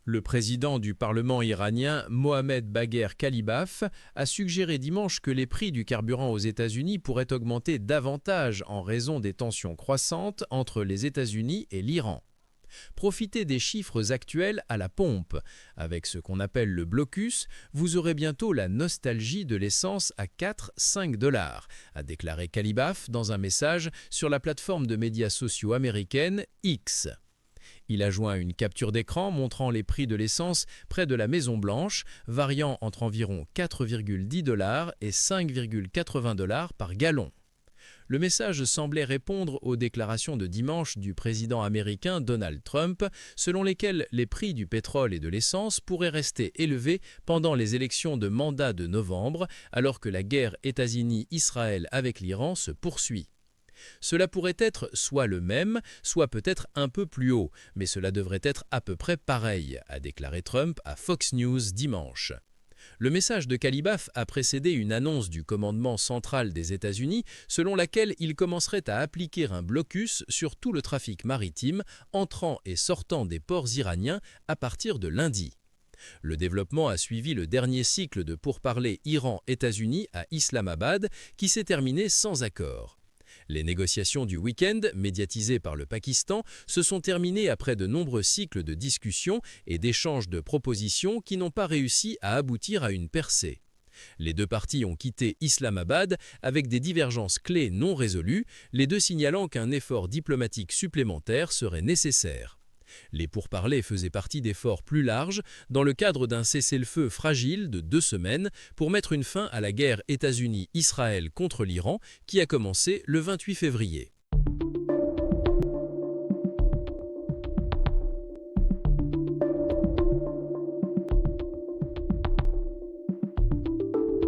Le président du Parlement iranien, Mohamed Bagher Khalibaf, a suggéré dimanche que les prix du carburant aux États-Unis pourraient augmenter davantage en raison des tensions croissantes entre les États-Unis et l'Iran. Profitez des chiffres actuels à la pompe. Avec ce qu'on appelle le blocus, vous aurez bientôt la nostalgie de l'essence à 4-5 $, a déclaré Khalibaf dans un message sur la plateforme de médias sociaux américaine X. Il a joint une capture d'écran montrant les prix de l'essence près de la Maison-Blanche, variant entre environ 4,10 $ et 5,80 $ par gallon. Le message semblait répondre aux déclarations de dimanche du président américain Donald Trump, selon lesquelles les prix du pétrole et de l'essence pourraient rester élevés pendant les élections de mandat de novembre, alors que la guerre États-Unis-Israël avec l'Iran se poursuit. Cela pourrait être soit le même, soit peut-être un peu plus haut, mais cela devrait être à peu près pareil, a déclaré Trump à Fox News dimanche. Le message de Khalibaf a précédé une annonce du commandement central des États-Unis selon laquelle il commencerait à appliquer un blocus sur tout le trafic maritime entrant et sortant des ports iraniens à partir de lundi. Le développement a suivi le dernier cycle de pourparlers Iran-États-Unis à Islamabad qui s'est terminé sans accord. Les négociations du week-end, médiatisées par le Pakistan, se sont terminées après de nombreux cycles de discussions et d'échanges de propositions qui n'ont pas réussi à aboutir à une percée. Les deux parties ont quitté Islamabad avec des divergences clés non résolues, les deux signalant qu'un effort diplomatique supplémentaire serait nécessaire. Les pourparlers faisaient partie d'efforts plus larges dans le cadre d'un cessez-le-feu fragile de 2 semaines pour mettre une fin à la guerre États-Unis-Israël contre l'Iran qui a commencé le 28 février.